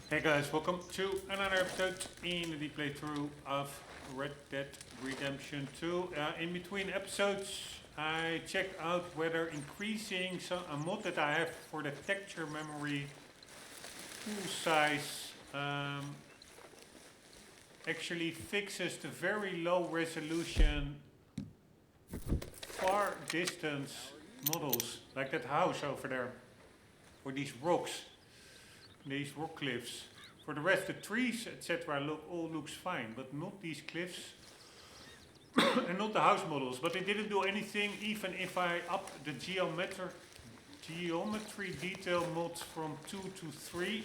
Hey guys, welcome to another episode in the playthrough of Red Dead Redemption 2. In between episodes, I checked out whether increasing a mod that I have for the texture memory pool size actually fixes the very low resolution far distance models, like that house over there, or these rocks. These rock cliffs. For the rest, the trees, etc., all looks fine, but not these cliffs and not the house models. But they didn't do anything, even if I up the geometry detail mods from 2 to 3.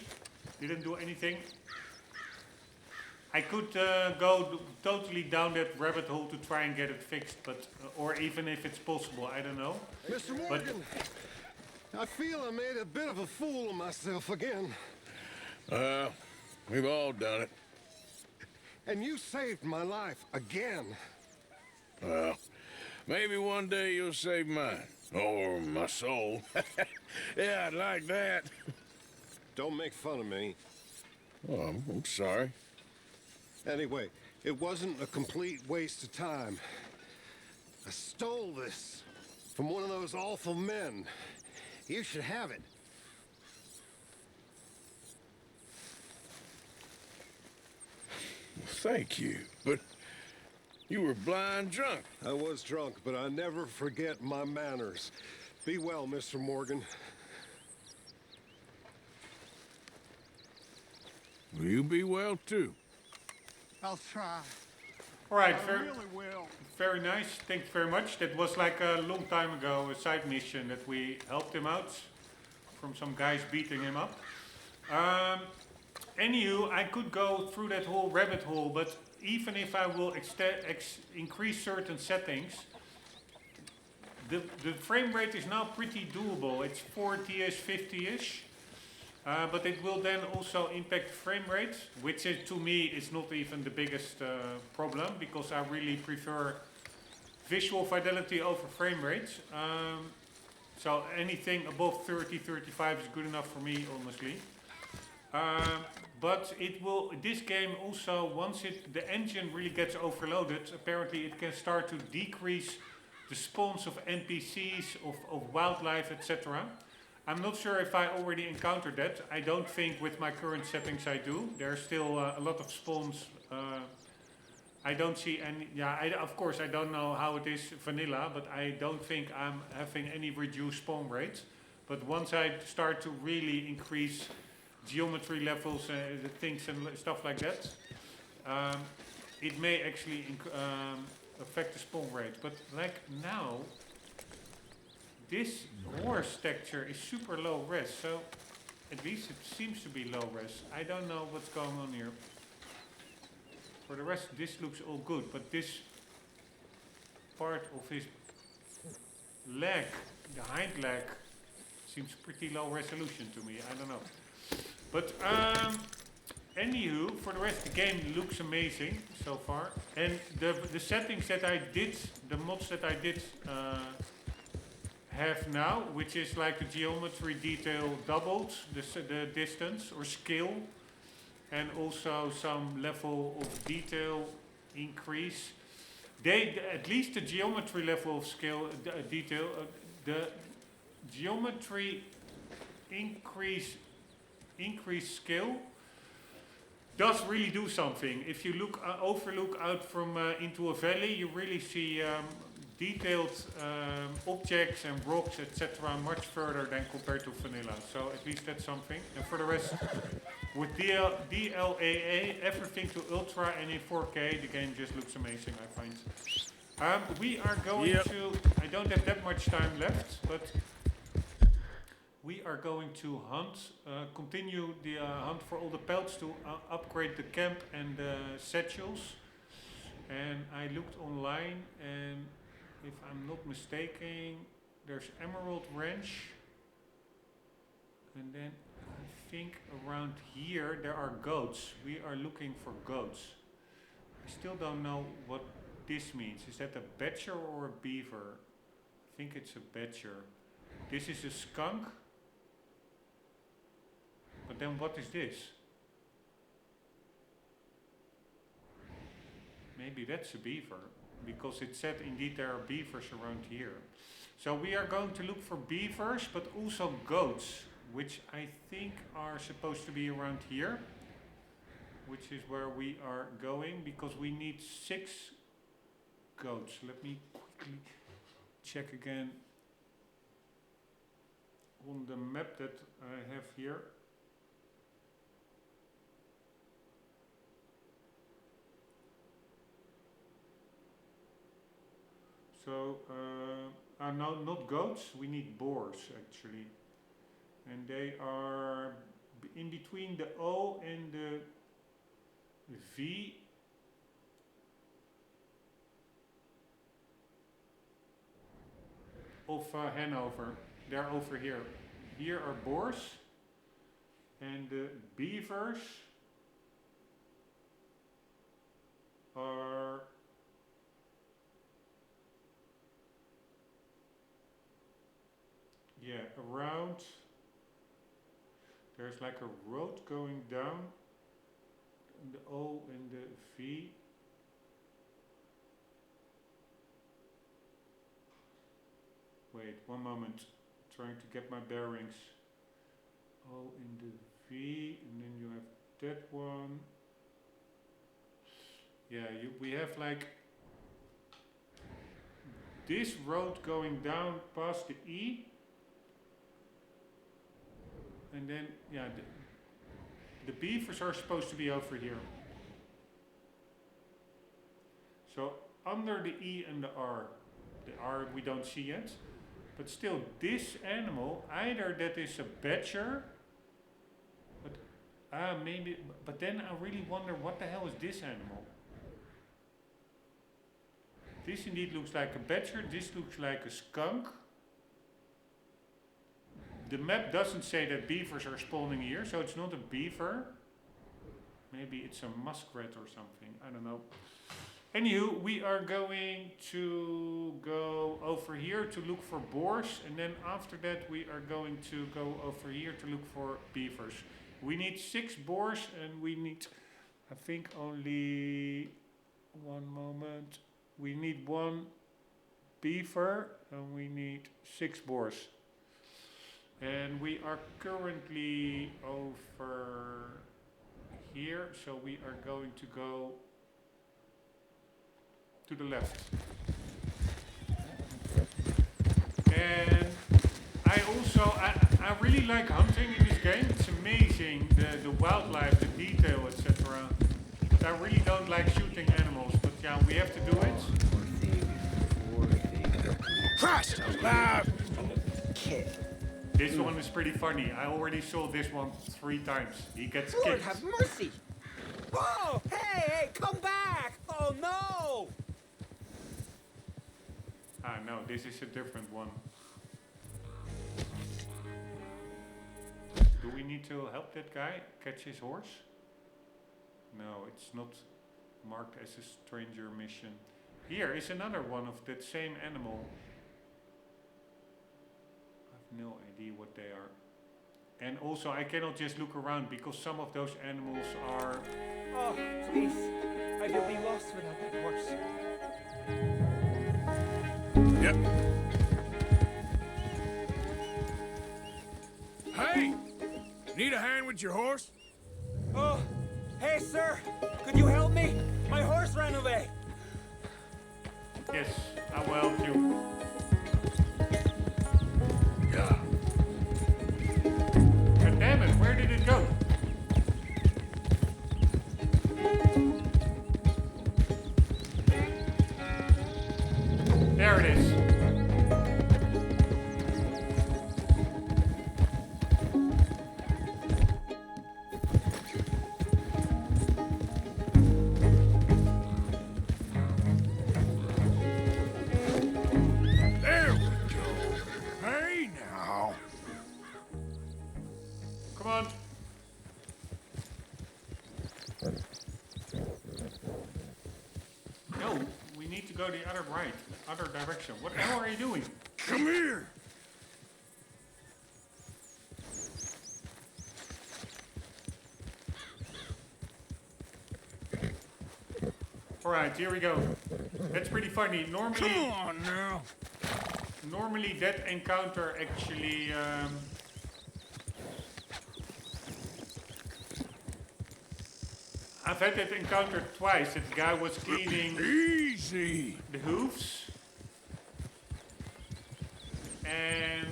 Didn't do anything. I could go totally down that rabbit hole to try and get it fixed, but or even if it's possible, I don't know. Mr. Morgan, I feel I made a bit of a fool of myself again. We've all done it. And you saved my life again. Well, maybe one day you'll save mine. Or my soul. Yeah, I'd like that. Don't make fun of me. Oh, I'm sorry. Anyway, it wasn't a complete waste of time. I stole this from one of those awful men. You should have it. Thank you, but you were blind drunk. I was drunk, but I never forget my manners. Be well, Mr. Morgan. Will you be well, too? I'll try. Alright, I really will. very nice. Thank you very much. That was like a long time ago, a side mission that we helped him out from some guys beating him up. Anywho, I could go through that whole rabbit hole, but even if I will increase certain settings, the frame rate is now pretty doable. It's 40-ish, 50-ish. But it will then also impact frame rate, which is, to me is not even the biggest problem, because I really prefer visual fidelity over frame rate. So anything above 30, 35 is good enough for me, honestly. But it will, this game also, once the engine really gets overloaded, apparently it can start to decrease the spawns of NPCs, of wildlife, etc. I'm not sure if I already encountered that. I don't think with my current settings I do. There's still a lot of spawns. I don't see any, of course I don't know how it is vanilla, but I don't think I'm having any reduced spawn rate. But once I start to really increase geometry levels, things and stuff like that, it may actually affect the spawn rate. But like now, this horse texture is super low res, so at least it seems to be low res. I don't know what's going on here. For the rest, this looks all good, but this part of his leg, the hind leg, seems pretty low resolution to me. I don't know. But anywho, for the rest, the game looks amazing so far. And the settings that I did, the mods that I did have now, which is like the geometry detail doubled, the distance or scale, and also some level of detail increase. At least the geometry level of scale detail, the geometry increase scale does really do something. If you overlook out from into a valley, you really see detailed objects and rocks, etc., much further than compared to vanilla. So at least that's something. And for the rest, with DLAA, everything to ultra and in 4K, the game just looks amazing, I find. We are going to, I don't have that much time left, but we are going to continue the hunt for all the pelts to upgrade the camp and the satchels. And I looked online, and if I'm not mistaken, there's Emerald Ranch, and then I think around here there are goats. We are looking for goats. I still don't know what this means. Is that a badger or a beaver? I think it's a badger. This is a skunk. But then what is this? Maybe that's a beaver, because it said indeed there are beavers around here. So we are going to look for beavers, but also goats, which I think are supposed to be around here, which is where we are going, because we need 6 goats. Let me quickly check again on the map that I have here. So, no, not goats, we need boars actually. And they are in between the O and the V. Of Hanover. They're over here. Here are boars. And the beavers are around. There's like a road going down. The O and the V. Wait, one moment. Trying to get my bearings. O and the V, and then you have that one. Yeah, we have like this road going down past the E. And then, yeah, the beavers are supposed to be over here. So under the E and the R we don't see yet. But still, this animal, either that is a badger, but maybe, but then I really wonder what the hell is this animal? This indeed looks like a badger, this looks like a skunk. The map doesn't say that beavers are spawning here, so it's not a beaver. Maybe it's a muskrat or something, I don't know. Anywho, we are going to go over here to look for boars, and then after that we are going to go over here to look for beavers. We need 6 boars, and we need, I think, only one moment. We need 1 beaver, and we need 6 boars. And we are currently over here, so we are going to go to the left. And I really like hunting in this game. It's amazing, the wildlife, the detail, etc. But I really don't like shooting animals, but yeah, we have to do it. Christ alive! This one is pretty funny. I already saw this one 3 times. He gets Lord kicked. have mercy! Whoa! Hey, come back! Oh no! Ah, no, this is a different one. Do we need to help that guy catch his horse? No, it's not marked as a stranger mission. Here is another one of that same animal. I have no idea what they are. And also I cannot just look around because some of those animals are... Oh, please. I will be lost without that horse. Yep. Hey! Need a hand with your horse? Oh, hey, sir. Could you help me? My horse ran away. Yes, I will help you. Yeah. God damn it, where did it go? There it is. There we go. Hey now. Come on. No, we need to go the other direction. What the hell are you doing? Come here. Alright, here we go. That's pretty funny. Come on now. Normally that encounter actually I've had that encounter twice. That guy was cleaning Easy. the hooves and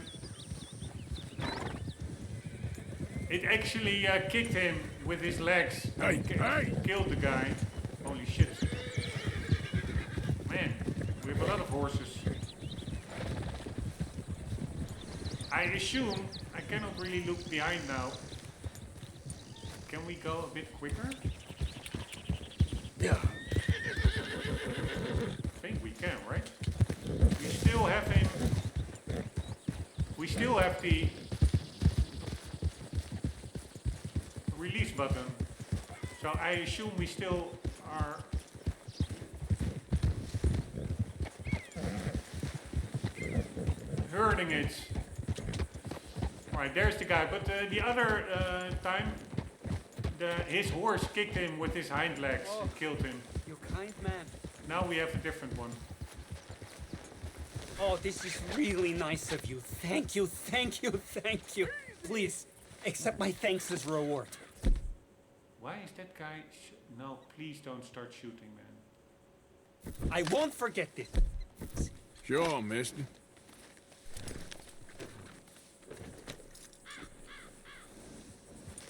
it actually kicked him with his legs. Hey, hey. Killed the guy. Holy shit. Man, we have a lot of horses. I assume I cannot really look behind now. Can we go a bit quicker? Yeah. I think we can, right? We still have him. We still have the release button. So I assume we still are. Hurting it. Alright, there's the guy. But the other time, his horse kicked him with his hind legs and killed him. You kind man. Now we have a different one. Oh, this is really nice of you. Thank you, thank you, thank you. Please, accept my thanks as reward. Why is that guy? No, please don't start shooting, man. I won't forget this. Sure, mister.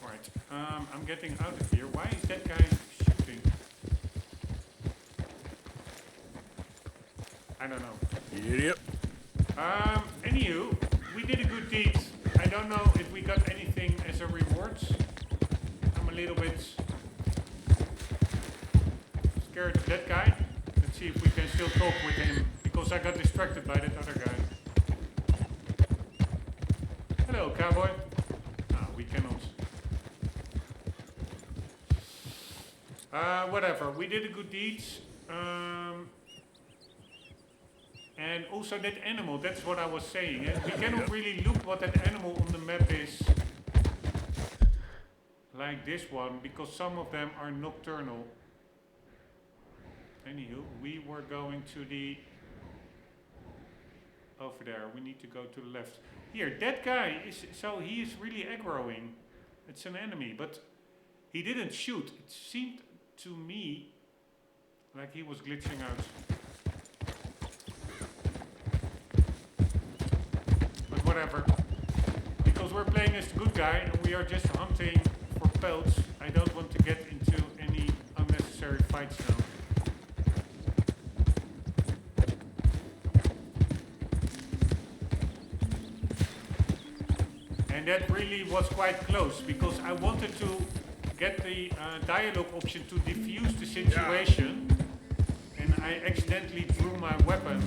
Alright, I'm getting out of here. Why is that guy shooting? I don't know. Idiot. Anywho, we did a good deed. I don't know if we got anything as a reward. I'm a little bit scared of that guy. Let's see if we can still talk with him, because I got distracted by that other guy. Hello, cowboy. Ah, we cannot. Whatever, we did a good deed. And also that animal, that's what I was saying. We cannot really look what that animal on the map is like this one, because some of them are nocturnal. Anywho, we were going to the... over there, we need to go to the left. Here, that guy is... so he is really aggroing. It's an enemy, but he didn't shoot. It seemed to me like he was glitching out. But whatever. Because we're playing as the good guy and we are just hunting for pelts, I don't want to get into any unnecessary fights now. And that really was quite close, because I wanted to get the dialogue option to diffuse the situation, and I accidentally drew my weapon,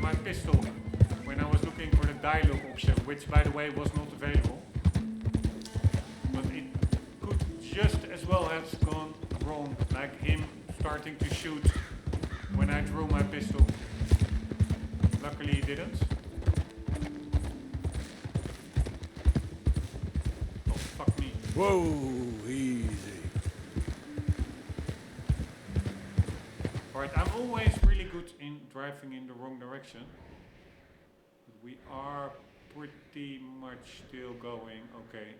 my pistol, when I was looking for the dialogue option, which by the way was not available. But it could just as well have gone wrong, like him starting to shoot when I drew my pistol. Luckily he didn't. Oh, fuck me. Whoa, easy. Alright, I'm always really good in driving in the wrong direction. But we are pretty much still going okay.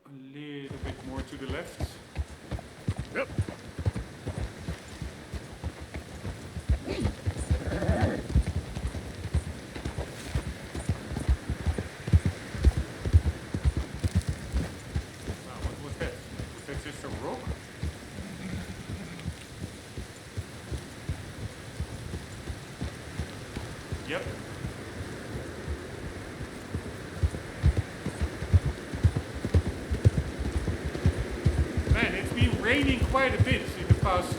A little bit more to the left. Yep. What was that? Was that just a rock? Yep. Man, it's been raining quite a bit in the past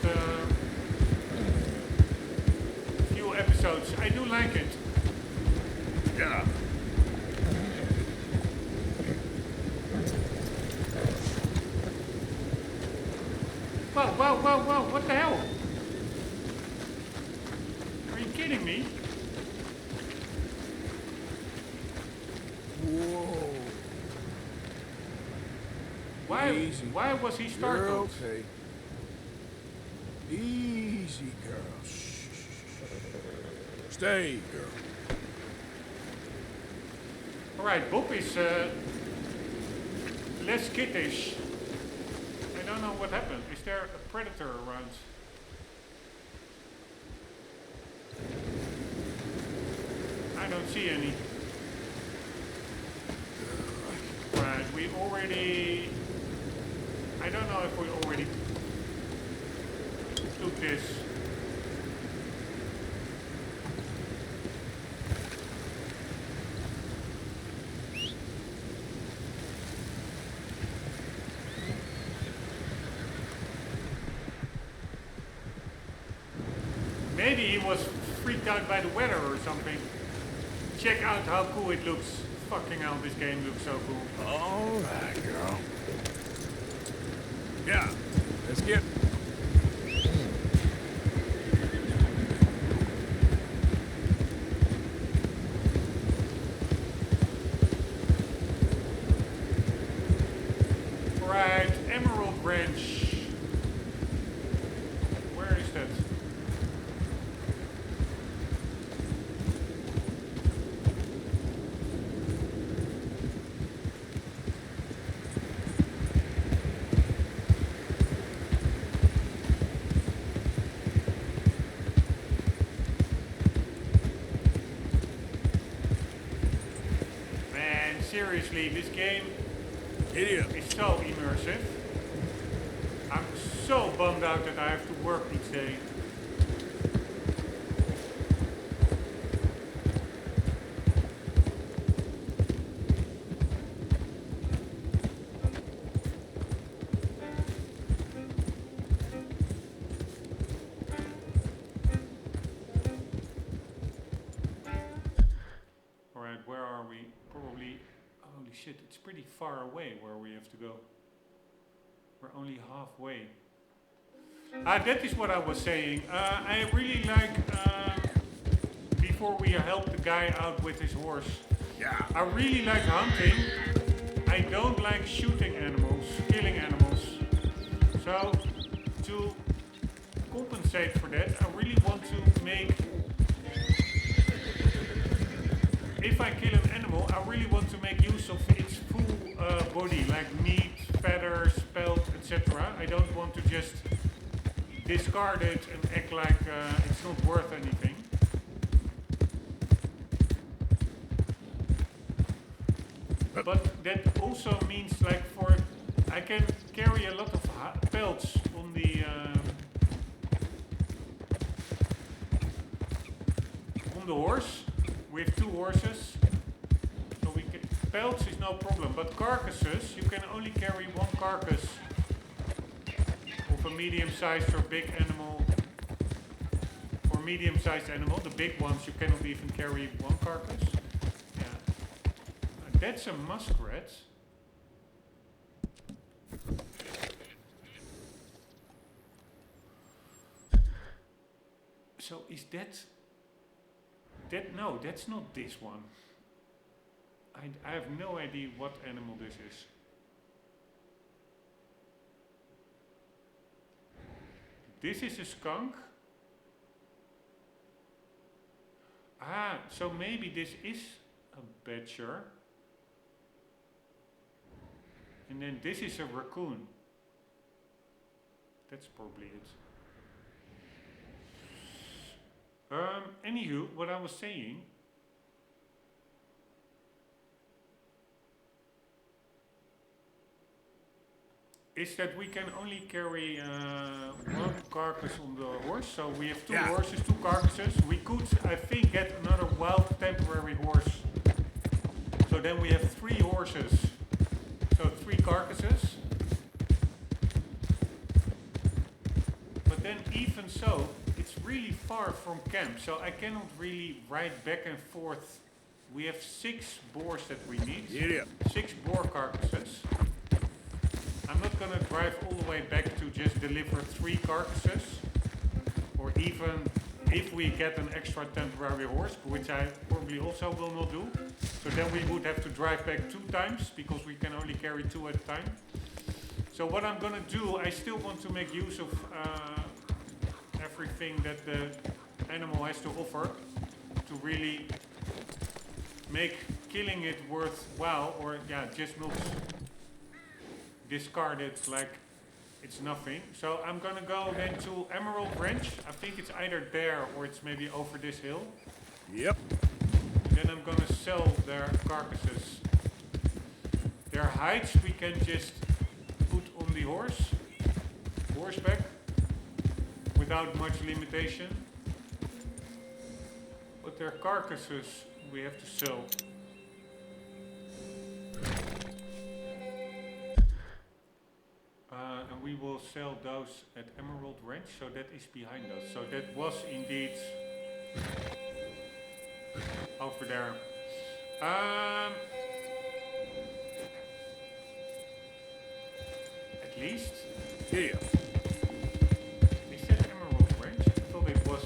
few episodes. I do like it. Yeah. Whoa, whoa, whoa, whoa, what the hell? Are you kidding me? Whoa. Easy. Why was he You're startled? okay. Easy, girl. Shh. Stay, girl. Alright, Bob is less skittish. I don't know what happened. Is there a predator around? I don't see any. Right, we already... I don't know if we already took this. Maybe he was freaked out by the weather or something. Check out how cool it looks. Fucking hell, this game looks so cool. All right, girl. Yeah, let's get... Right, Emerald Branch. Where is that? Man, seriously, this game Idiot. is so immersive. I'm so bummed out that I have to work each day. Alright, where are we? Probably... Holy shit, it's pretty far away where we have to go. We're only halfway. That is what I was saying. I really like, before we help the guy out with his horse, Yeah. I really like hunting. I don't like shooting animals, killing animals. So, to compensate for that, I really want to make... If I kill an animal, I really want to make use of its full body, like meat, feathers, pelt, etc. I don't want to just discard it and act like it's not worth anything. But that also means, like, I can carry a lot of pelts on the horse. We have 2 horses, so we can, pelts is no problem, but carcasses, you can only carry 1 carcass of a medium-sized or big animal, or medium-sized animal. The big ones you cannot even carry 1 carcass. Yeah, that's a muskrat. So is that... no, that's not this one. I have no idea what animal this is. This is a skunk. Ah, so maybe this is a badger. And then this is a raccoon. That's probably it. Anywho, what I was saying, is that we can only carry 1 carcass on the horse, so we have 2 horses, 2 carcasses. We could, I think, get another wild temporary horse. So then we have 3 horses, so 3 carcasses. But then even so, it's really far from camp, so I cannot really ride back and forth. We have 6 boars that we need. Idiot. 6 boar carcasses. I'm not gonna drive all the way back to just deliver 3 carcasses. Or even if we get an extra temporary horse, which I probably also will not do. So then we would have to drive back 2 times, because we can only carry 2 at a time. So what I'm gonna do, I still want to make use of everything that the animal has to offer to really make killing it worthwhile, or yeah, just not discard it like it's nothing. So I'm gonna go then to Emerald Ranch. I think it's either there or it's maybe over this hill. Yep. Then I'm gonna sell their carcasses. Their hides we can just put on the horseback, without much limitation. But their carcasses we have to sell. And we will sell those at Emerald Ranch, so that is behind us. So that was indeed over there. At least. Yeah. Is that Emerald Ranch? I thought it was.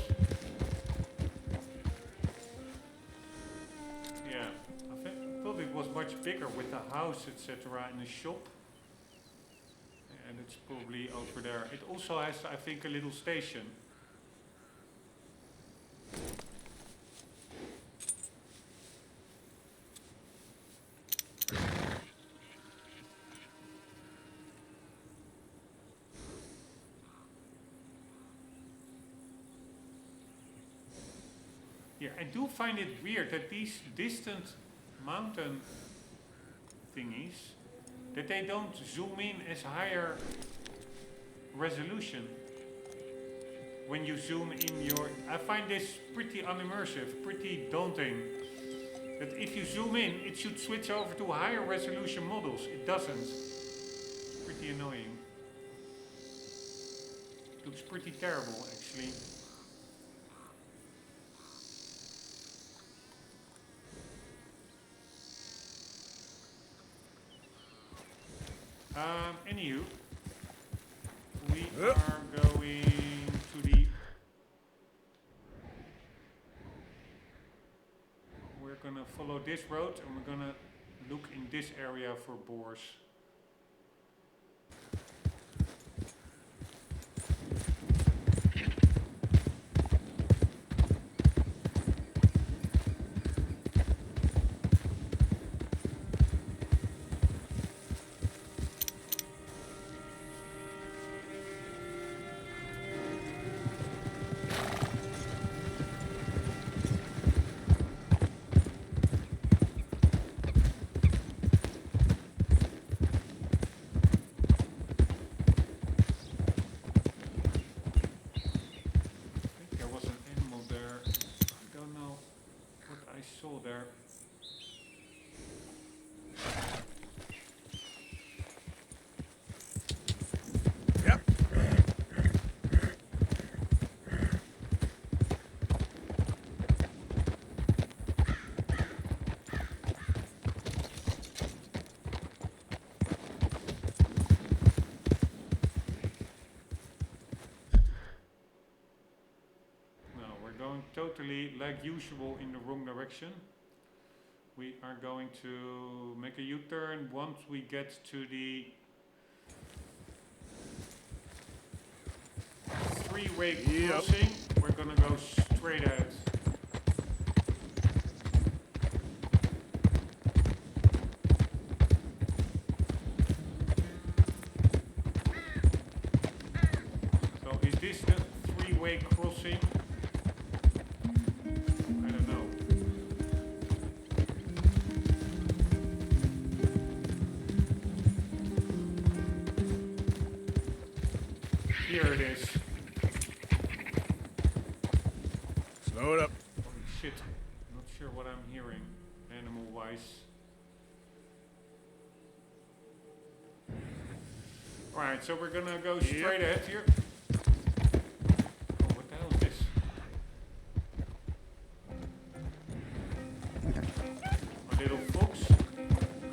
Yeah, I thought it was much bigger with the house, etc., and the shop. And it's probably over there. It also has, I think, a little station. Yeah, I do find it weird that these distant mountain thingies, that they don't zoom in as higher resolution when you zoom in your... I find this pretty unimmersive, pretty daunting. That if you zoom in, it should switch over to higher resolution models. It doesn't. Pretty annoying. Looks pretty terrible, actually. Anywho, we are going to the... We're gonna follow this road and we're gonna look in this area for boars. There. Yep. No, we're going totally like usual in the wrong direction. We are going to make a U-turn once we get to the three-way crossing. We're gonna go straight ahead. So is this the three-way crossing? I don't know. Here it is. Slow it up. Holy shit. Not sure what I'm hearing, animal-wise. Alright, so we're gonna go straight ahead here. Oh, what the hell is this? A little fox.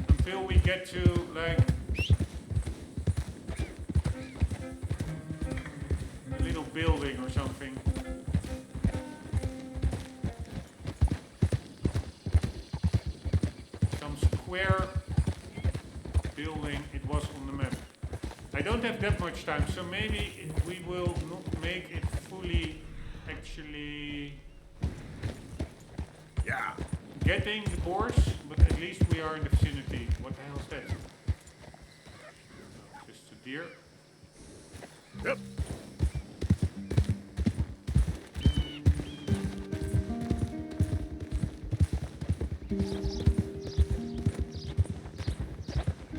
Until we get to, like, a little building or something. Some square building, it was on the map. don't have that much time, so maybe we will not make it fully actually getting the boars, but at least we are in the vicinity. What the hell is that? Just a deer. Yep.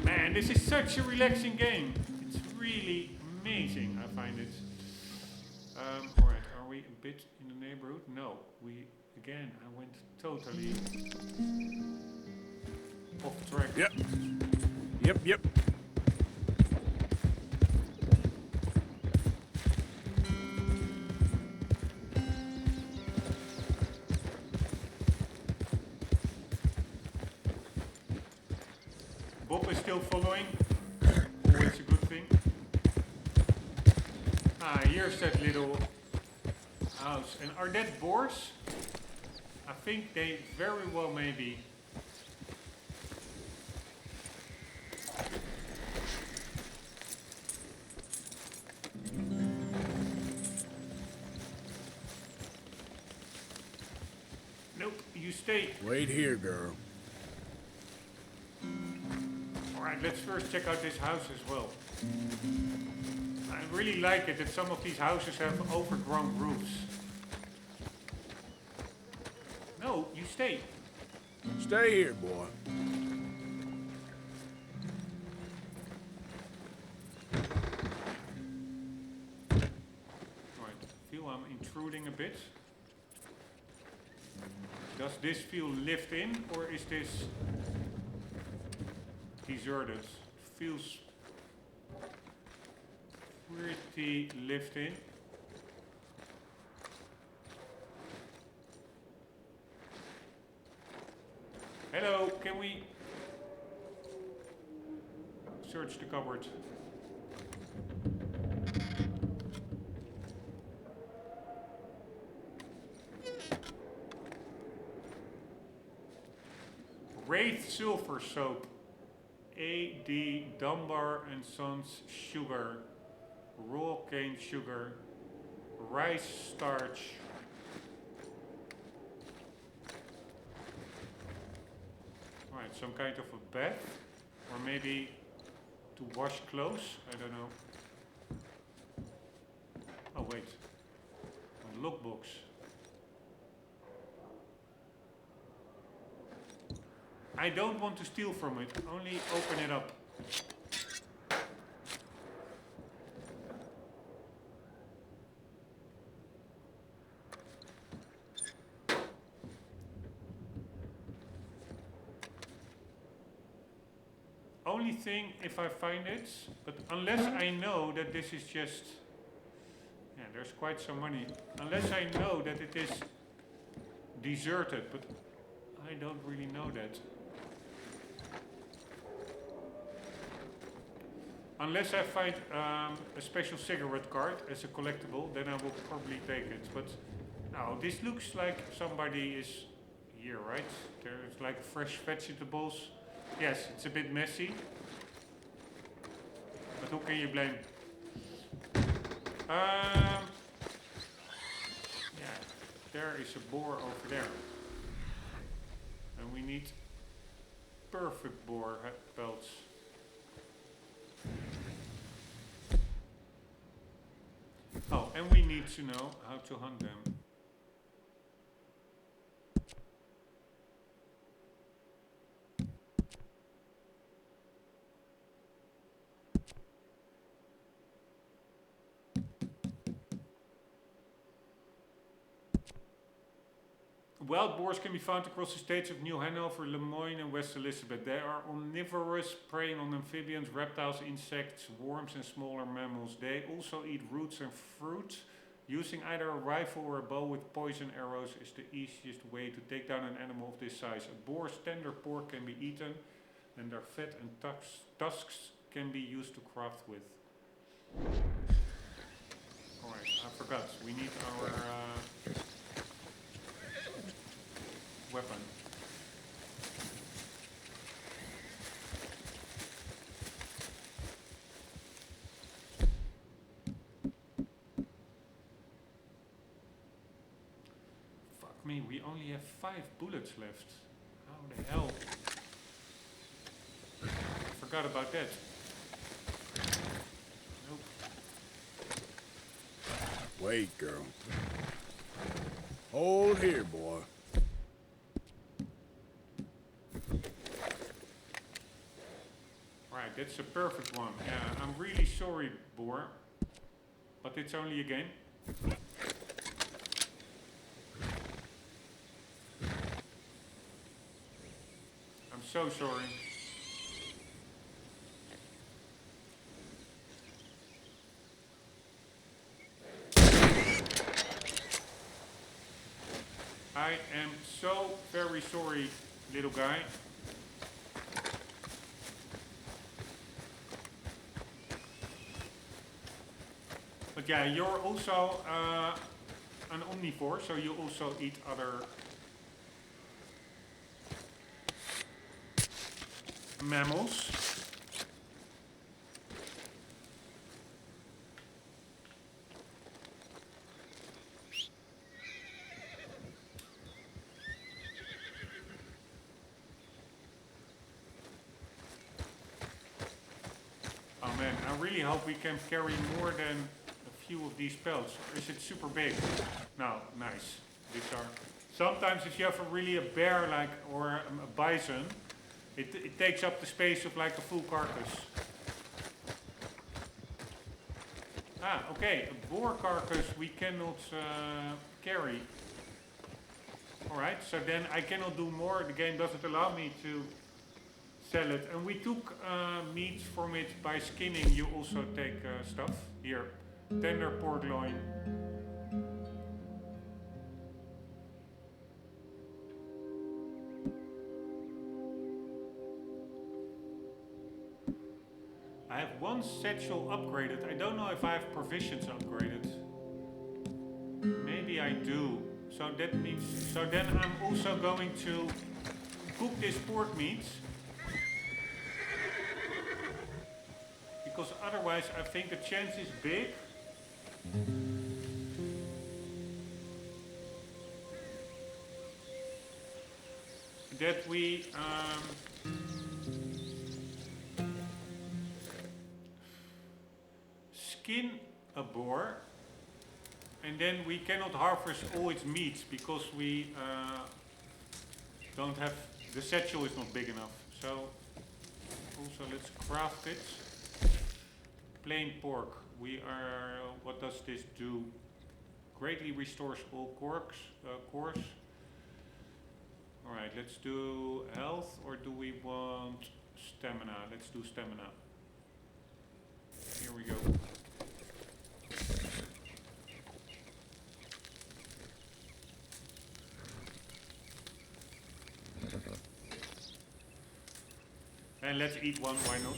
Man, this is such a relaxing game. It's really amazing, I find it. Alright, are we a bit in the neighborhood? No, again, I went totally off track. Yep. Yep, yep. Bob is still following. Always a good thing. Ah, here's that little house. And are that boars? I think they very well may be. Nope, you stay. Wait here, girl. Alright, let's first check out this house as well. I really like it that some of these houses have overgrown roofs. No, you stay. Stay here, boy. Alright, I feel I'm intruding a bit. Does this feel lived in, or is this deserted? Feels pretty lived in. Hello, can we search the cupboard? Wraith Silver Soap. A.D. Dunbar and Sons Sugar. Raw cane sugar. Rice starch. Alright, some kind of a bath. Or maybe to wash clothes. I don't know. Oh wait. A lookbox. I don't want to steal from it, only open it up. Only thing if I find it, but unless I know that this is just, yeah, there's quite some money. Unless I know that it is deserted, but I don't really know that. Unless I find a special cigarette card as a collectible, then I will probably take it. But now this looks like somebody is here, right? There's like fresh vegetables. Yes, it's a bit messy. But who can you blame? Yeah, there is a boar over there. And we need perfect boar pelts. Oh, and we need to know how to hunt them. Wild boars can be found across the states of New Hanover, Lemoyne and West Elizabeth. They are omnivorous, preying on amphibians, reptiles, insects, worms and smaller mammals. They also eat roots and fruit. Using either a rifle or a bow with poison arrows is the easiest way to take down an animal of this size. A boar's tender pork can be eaten, and their fat and tusks can be used to craft with. Alright, I forgot. We need our weapon. we only have 5 bullets left. How the hell? I forgot about that. Nope. Wait, girl. Hold here, boy. Right, that's a perfect one. Yeah, I'm really sorry, boar. But it's only a game. I'm so sorry. I am so very sorry, little guy. But yeah, you're also an omnivore, so you also eat other mammals. Oh man, I really hope we can carry more than a few of these pelts. Or is it super big? No, nice. These are. Sometimes if you have really a bear like or a bison, it takes up the space of like a full carcass. Ah, okay. A boar carcass we cannot carry. Alright, so then I cannot do more. The game doesn't allow me to sell it. And we took meat from it by skinning. You also take stuff. Here, tender pork loin. I have one satchel upgraded. I don't know if I have provisions upgraded. Maybe I do. So that means, so then I'm also going to cook this pork meat. Because otherwise I think the chance is big that we skin a boar and then we cannot harvest all its meat because we don't have, the satchel is not big enough. So also let's craft it. Plain pork. We are, what does this do? Greatly restores all cores. Alright, let's do health, or do we want stamina? Let's do stamina. Here we go. And let's eat one, why not?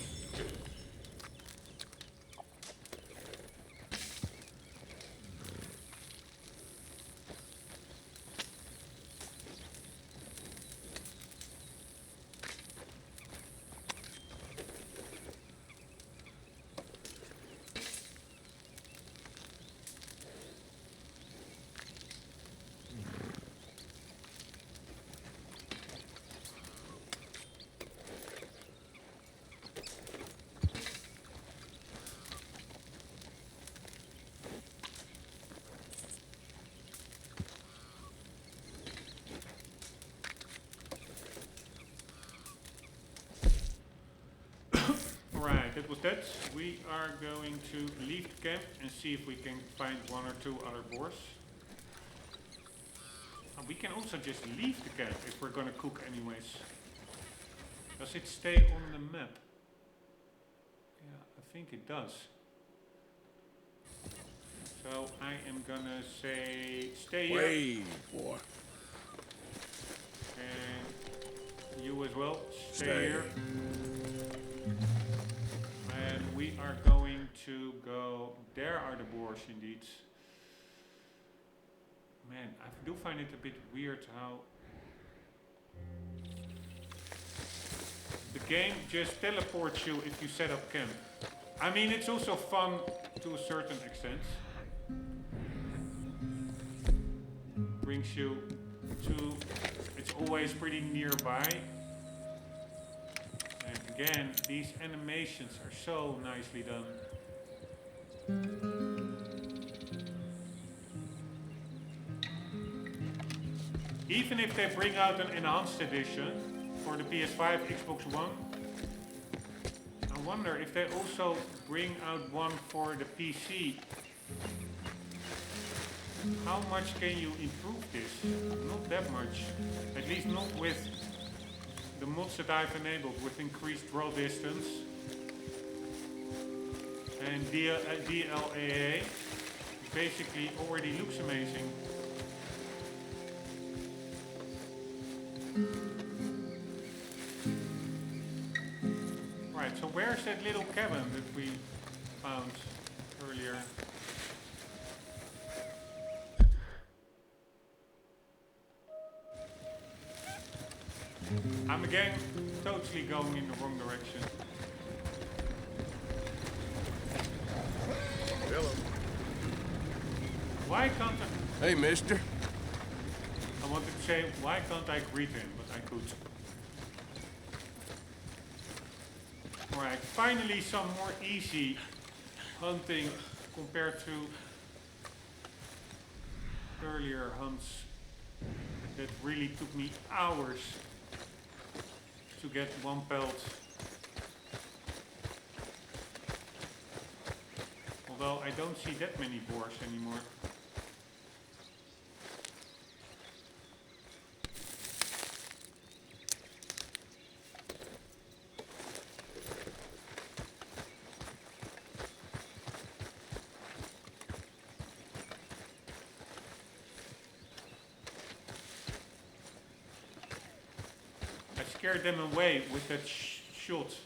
Alright, that was that. We are going to leave the camp and see if we can find one or two other boars. We can also just leave the camp if we're gonna cook anyways. Does it stay on the map? Yeah, I think it does. So I am gonna say stay here. Wait, boy. And you as well. Stay Stay. here. And we are going to go. There are the boars indeed. Man, I do find it a bit weird how the game just teleports you if you set up camp. I mean, it's also fun to a certain extent. Brings you to, it's always pretty nearby. And again, these animations are so nicely done. Even if they bring out an enhanced edition for the PS5, Xbox One, I wonder if they also bring out one for the PC. How much can you improve this? Not that much. At least not with the mods that I've enabled, with increased draw distance and DLAA. Basically already looks amazing. Right, so where's that little cabin that we found earlier? I'm again totally going in the wrong direction. Hello. Why can't I... Hey, mister. I wanted to say, why can't I greet him, but I could. Alright, finally some more easy hunting compared to earlier hunts that really took me hours to get one pelt. Although I don't see that many boars anymore. Scared them away with that shot.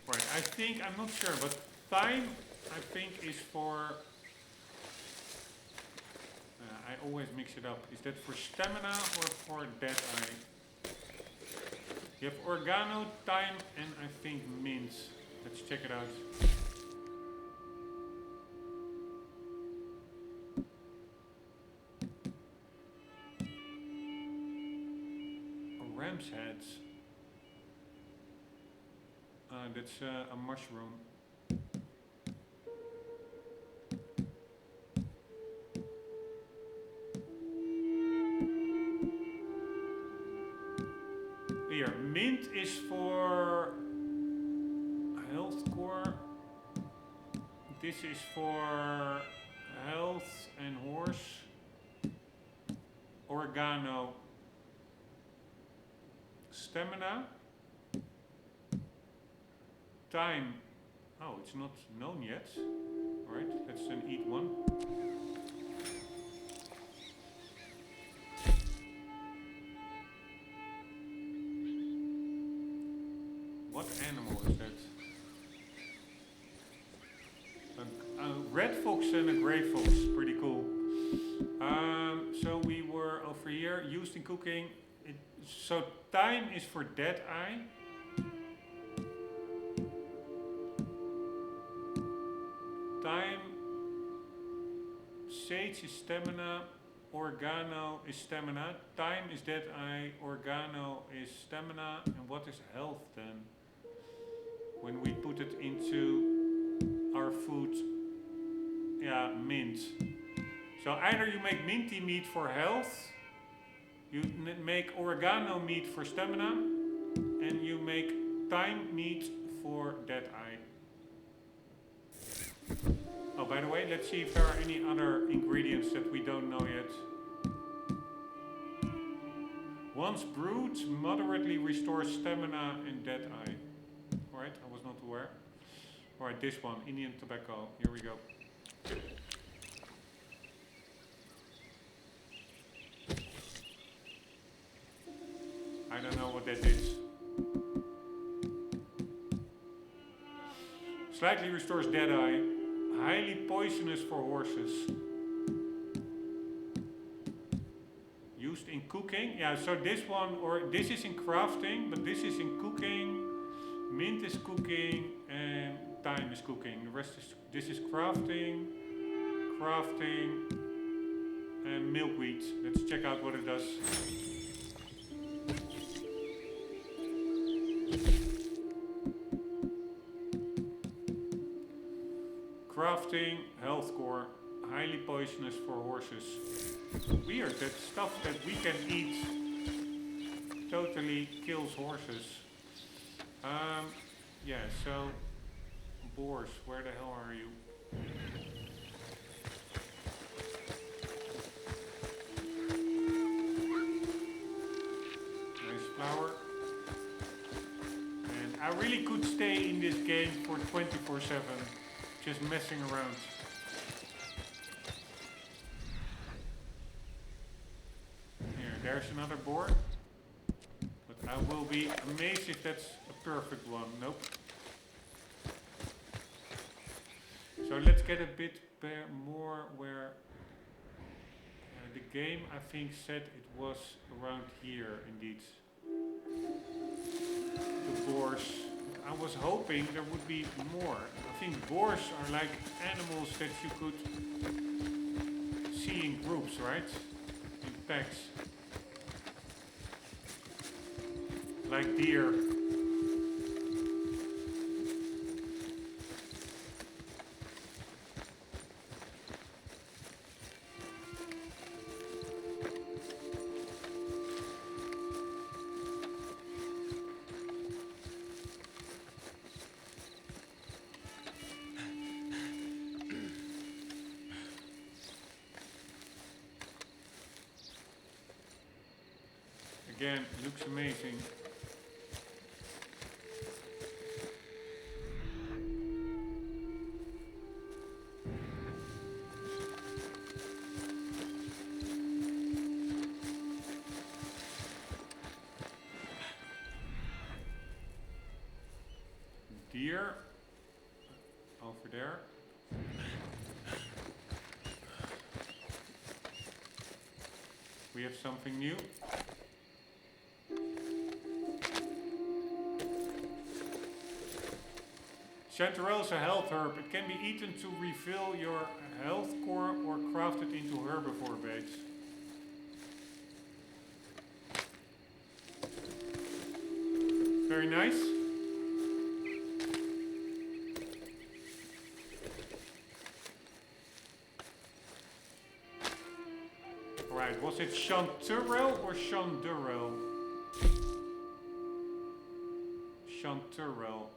Right, I think, I'm not sure, but time, I think, is for... I always mix it up. Is that for stamina or for Deadeye? You have Organo, time, and I think mint. Let's check it out. Ram's heads. That's a mushroom. Here, mint is for health core. This is for health and horse. Oregano. Stamina. Time. Oh, it's not known yet. Alright, let's then eat one. What animal is that? A red fox and a grey fox. Pretty cool. So we were over here, used in cooking. So time is for Deadeye. Time. Sage is stamina. Organo is stamina. Time is Deadeye. Organo is stamina. And what is health then? When we put it into our food. Yeah, mint. So either you make minty meat for health. You make oregano meat for stamina, and you make thyme meat for Deadeye. Oh, by the way, let's see if there are any other ingredients that we don't know yet. Once brewed, moderately restores stamina in Deadeye. Alright, I was not aware. Alright, this one, Indian tobacco. Here we go. I don't know what that is. Slightly restores Deadeye. Highly poisonous for horses. Used in cooking. Yeah, so this one, or this is in crafting, but this is in cooking. Mint is cooking, and time is cooking. The rest is, this is crafting, crafting, and milkweed. Let's check out what it does. Crafting, health core, highly poisonous for horses. Weird, that stuff that we can eat totally kills horses. Yeah, so boars, where the hell are you? Nice flower. And I really could stay in this game for 24/7, just messing around. Here, there's another boar. But I will be amazed if that's a perfect one. Nope. So let's get a bit more where the game, I think, said it was around here indeed. The boars. I was hoping there would be more. I think boars are like animals that you could see in groups, right? In packs. Like deer. Again, looks amazing. Deer over there. We have something new. Chanterelle is a health herb. It can be eaten to refill your health core or crafted into herbivore baits. Very nice. Alright, was it Chanterelle or Chanderelle? Chanterelle.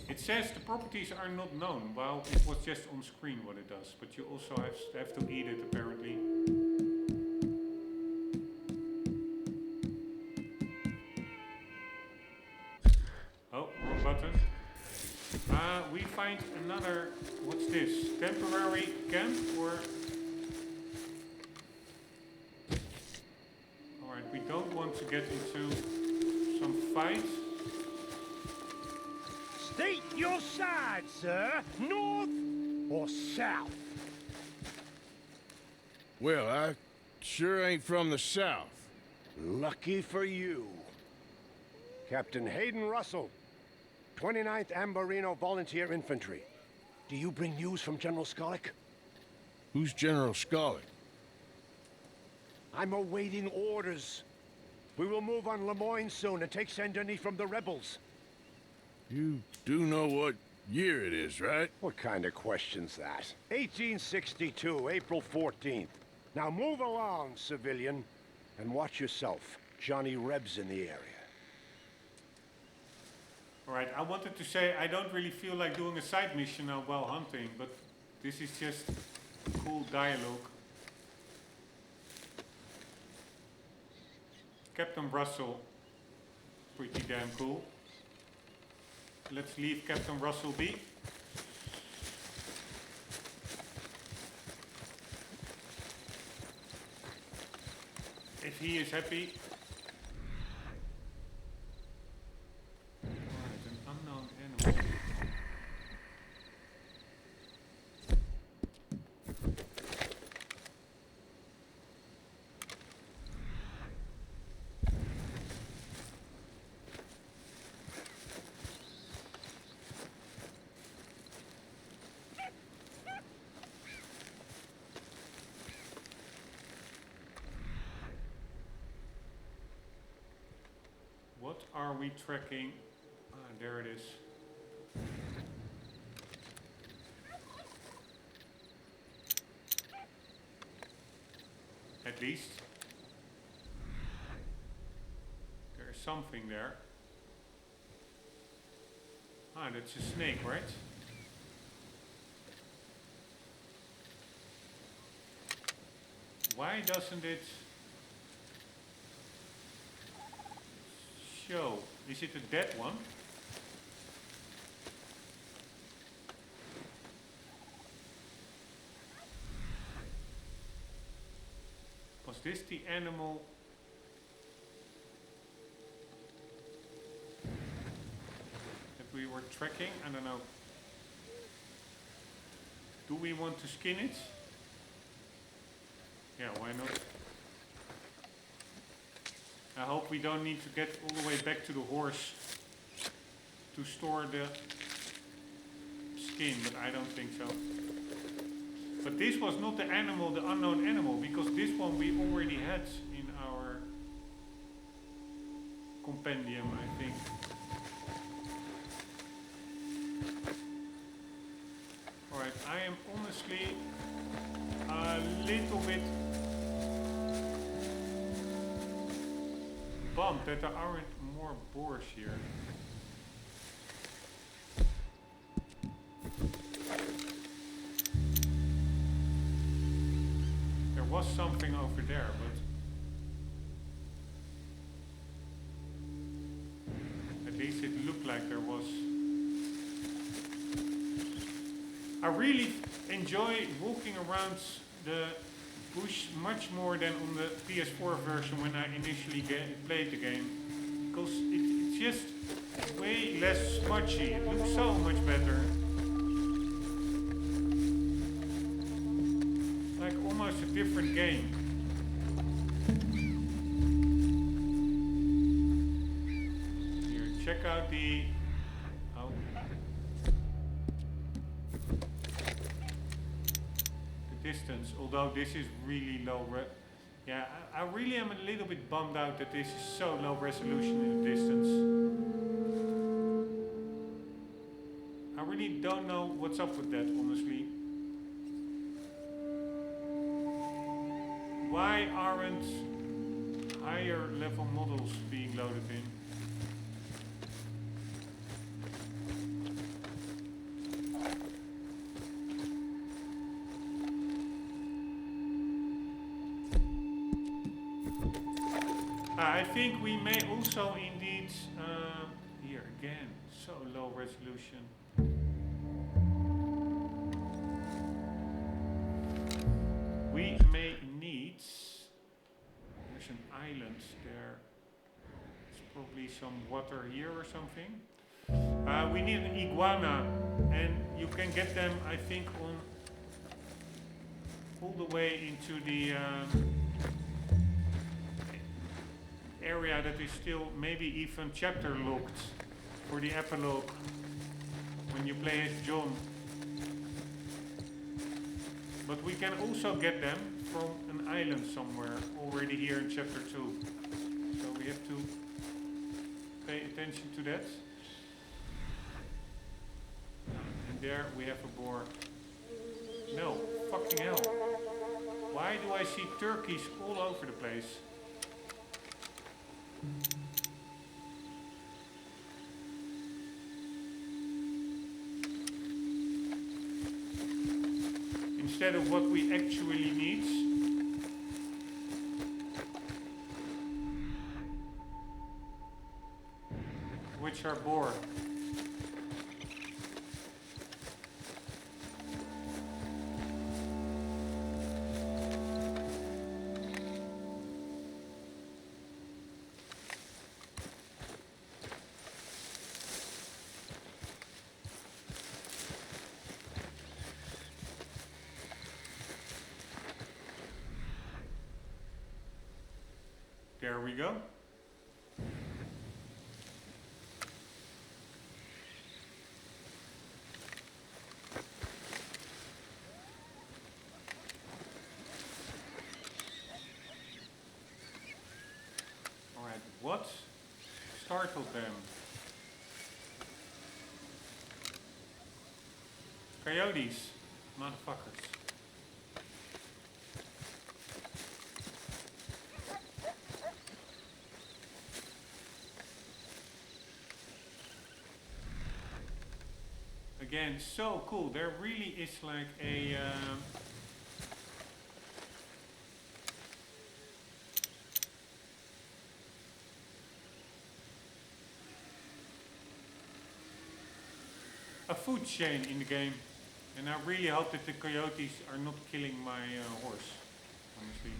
It says the properties are not known, while it was just on screen what it does, but you also have to eat it apparently. Oh, wrong button. We find another, what's this? Temporary camp or... Alright, we don't want to get into some fight. State your side, sir. North or south? Well, I sure ain't from the south. Lucky for you. Captain Hayden Russell, 29th Ambarino Volunteer Infantry. Do you bring news from General Skollick? Who's General Skollick? I'm awaiting orders. We will move on Lemoyne soon and take Saint Denis from the rebels. You do know what year it is, right? What kind of question's that? 1862, April 14th. Now move along, civilian, and watch yourself. Johnny Reb's in the area. Alright, I wanted to say I don't really feel like doing a side mission now while hunting, but this is just cool dialogue. Captain Russell, pretty damn cool. Let's leave Captain Russell be. If he is happy. Alright, an unknown animal. What are we tracking? Ah, there it is. At least. There's something there. Ah, that's a snake, right? Why doesn't it show? Is it a dead one? Was this the animal? That we were tracking? I don't know. Do we want to skin it? Yeah, why not? I hope we don't need to get all the way back to the horse to store the skin, but I don't think so. But this was not the animal, the unknown animal, because this one we already had in our compendium, I think. Alright, I am honestly a little bit bummed that there aren't more boars here. There was something over there, but at least it looked like there was. I really enjoy walking around the bush much more than on the PS4 version when I initially played the game, because it's just way less smudgy. It looks so much better. Like almost a different game. Here, check out the distance, although this is really low yeah, I really am a little bit bummed out that this is so low resolution in the distance. I really don't know what's up with that, honestly. Why aren't higher level models being loaded in? I think we may also indeed, here again, so low resolution. We may need, there's an island there, there's probably some water here or something. We need an iguana, and you can get them, I think, on all the way into the area that is still maybe even chapter locked for the epilogue when you play as John. But we can also get them from an island somewhere already here in chapter 2. So we have to pay attention to that. And there we have a boar. No, fucking hell. Why do I see turkeys all over the place? Instead of what we actually need. Which are boar. There we go. Alright, what? Start startled them. Coyotes, motherfuckers. Again, so cool. There really is like a food chain in the game, and I really hope that the coyotes are not killing my horse, honestly.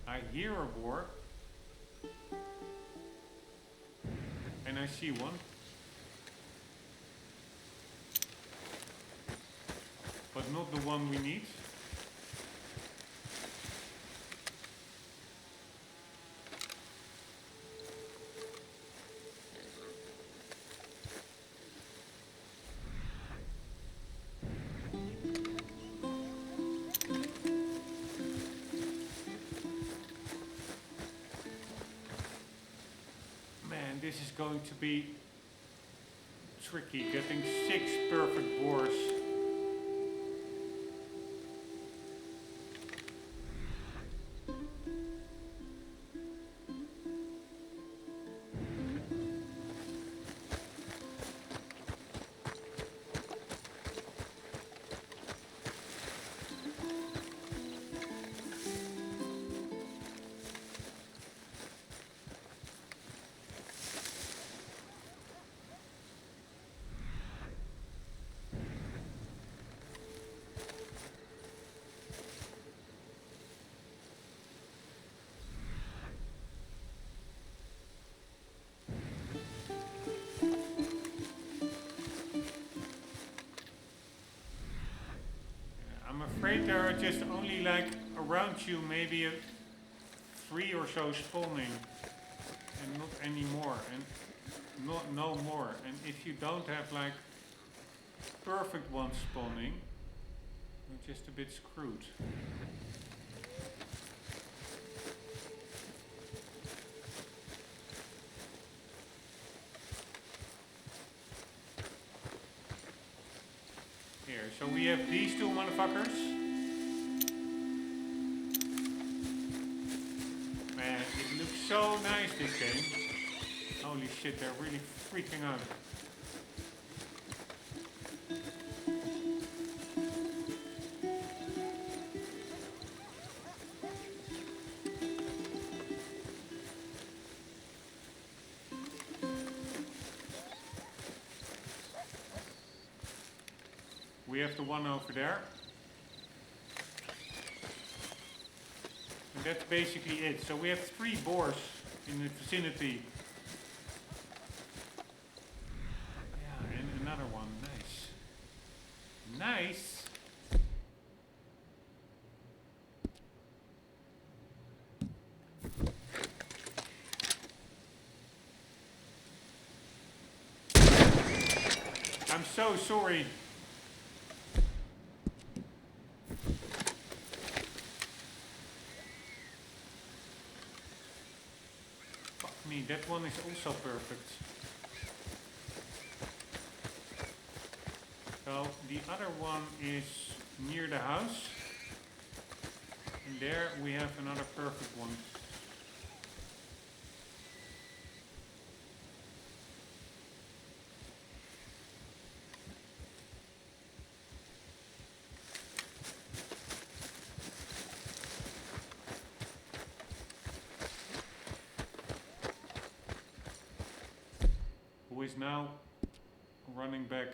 I hear a boar, and I see one. But not the one we need. Man, this is going to be tricky, getting 6 perfect boars. I'm afraid there are just only like around you maybe 3 or so spawning and not any more and no more. And if you don't have like perfect ones spawning, you're just a bit screwed. Here, so we have these 2 motherfuckers. Man, it looks so nice, this game. Holy shit, they're really freaking out. We have the one over there. And that's basically it. So we have 3 boars in the vicinity. Yeah, and another one. Nice. Nice. I'm so sorry. That one is also perfect. So the other one is near the house. And there we have another perfect one. Who is now running back.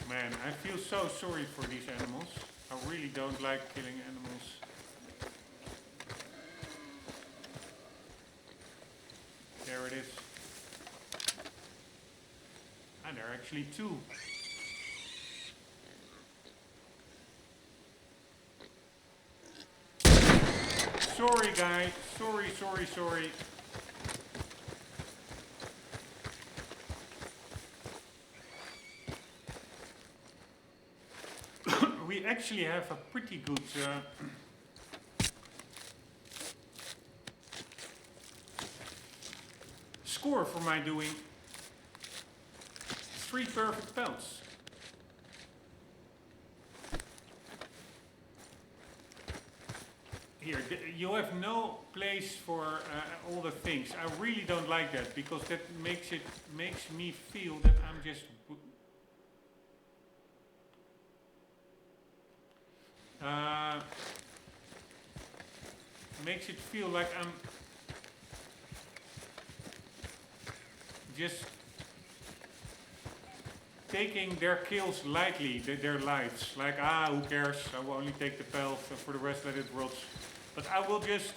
Man, I feel so sorry for these animals. I really don't like killing animals. There it is. And there are actually 2. sorry guys. Sorry, sorry, sorry. We actually have a pretty good score for my doing. 3 perfect pelts. Here, you have no place for all the things. I really don't like that because that makes me feel that I'm just makes it feel like I'm just taking their kills lightly, their lives. Like, who cares? I will only take the pelt, for the rest let it rot. But I will just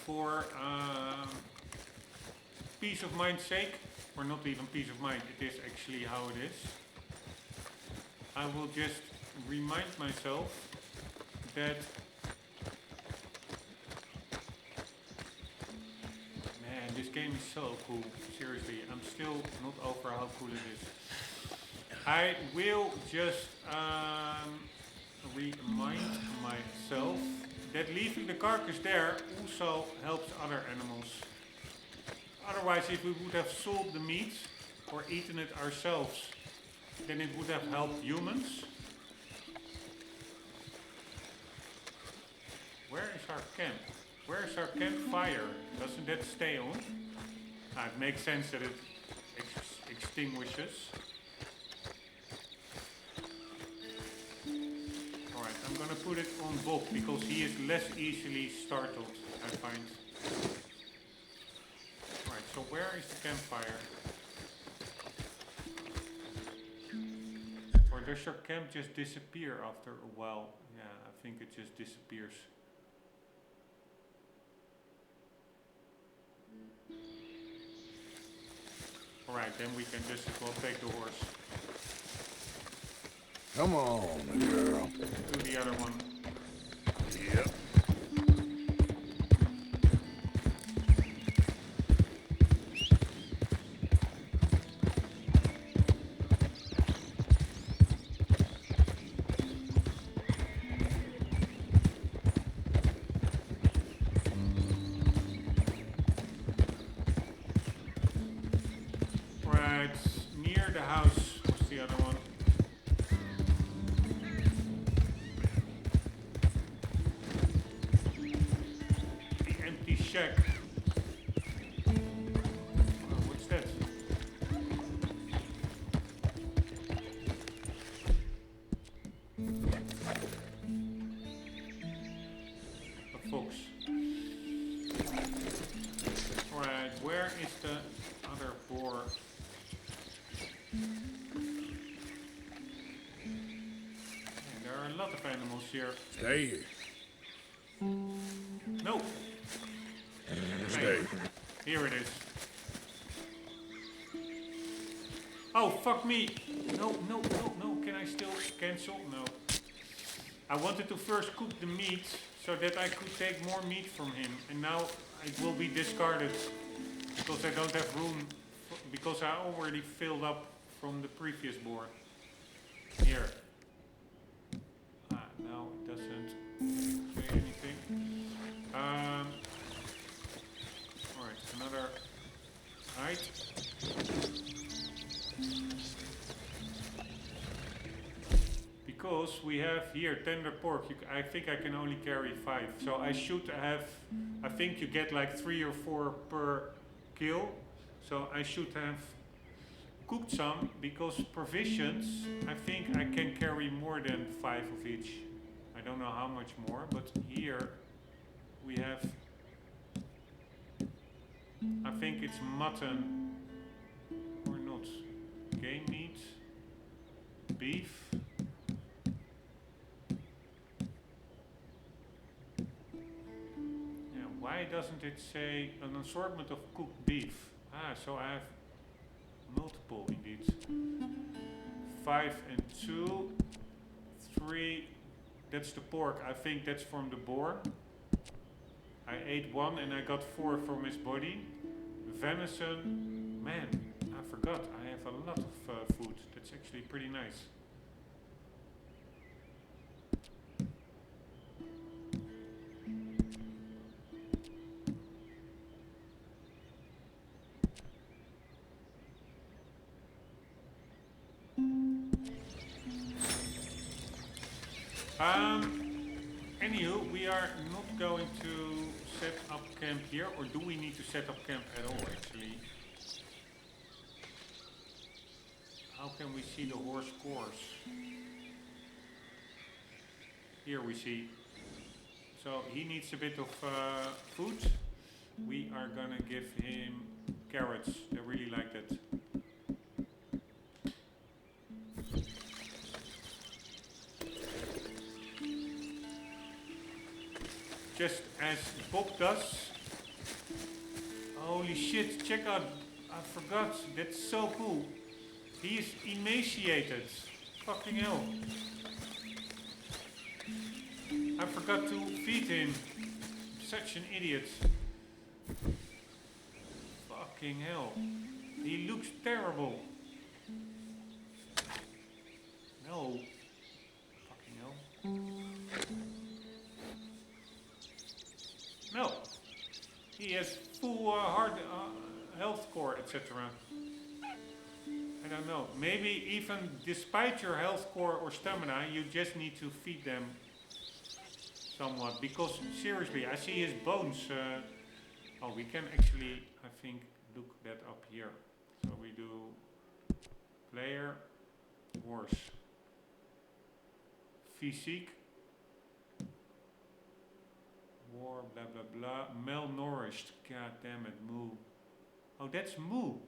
for peace of mind's sake, or not even peace of mind, it is actually how it is. I will just remind myself that man, this game is so cool. Seriously, I'm still not over how cool it is. I will just remind myself that leaving the carcass there also helps other animals. Otherwise, if we would have sold the meat or eaten it ourselves, then it would have helped humans. Where is our camp? Where is our campfire? Doesn't that stay on? It makes sense that it extinguishes. Alright, I'm gonna put it on Bob because he is less easily startled, I find. Alright, so where is the campfire? Or does your camp just disappear after a while? Yeah, I think it just disappears. Alright, then we can just as well take the horse. Come on, girl. To the other one. Yep. Right, near the house was the other one. The empty shack. Oh, what's that? A fox. Right, where is the other boar? And there are a lot of animals here. Stay here. No. Stay. Here it is. Oh, fuck me. No, no, no, no. Can I still cancel? No. I wanted to first cook the meat so that I could take more meat from him. And now it will be discarded because I don't have room. Because I already filled up from the previous board. Here. No, it doesn't say anything. Alright, another height. Because we have here tender pork, I think I can only carry 5. So I should have, I think you get like 3 or 4 per kill. So I should have cooked some, because provisions, I think I can carry more than 5 of each. I don't know how much more, but here we have, I think it's mutton or not, game meat, beef. Yeah, why doesn't it say an assortment of cooked beef? So I have multiple indeed. 5 and 2. 3, that's the pork. I think that's from the boar. I ate 1 and I got 4 from his body. Venison, man, I forgot. I have a lot of food. That's actually pretty nice. Anywho, we are not going to set up camp here, or do we need to set up camp at all actually? How can we see the horse course? Here we see. So he needs a bit of food. We are gonna give him carrots. They really like that. Just as Bob does. Holy shit, check out, I forgot, that's so cool. He is emaciated. Fucking hell. I forgot to feed him. Such an idiot. Fucking hell. He looks terrible. No. Fucking hell. No. He has full heart health core, etc. I don't know. Maybe even despite your health core or stamina, you just need to feed them somewhat. Because seriously, I see his bones. Oh, we can actually, I think, look that up here. So we do player, horse, physique. War, blah blah blah. Malnourished. God damn it, Moo. Oh, that's Moo.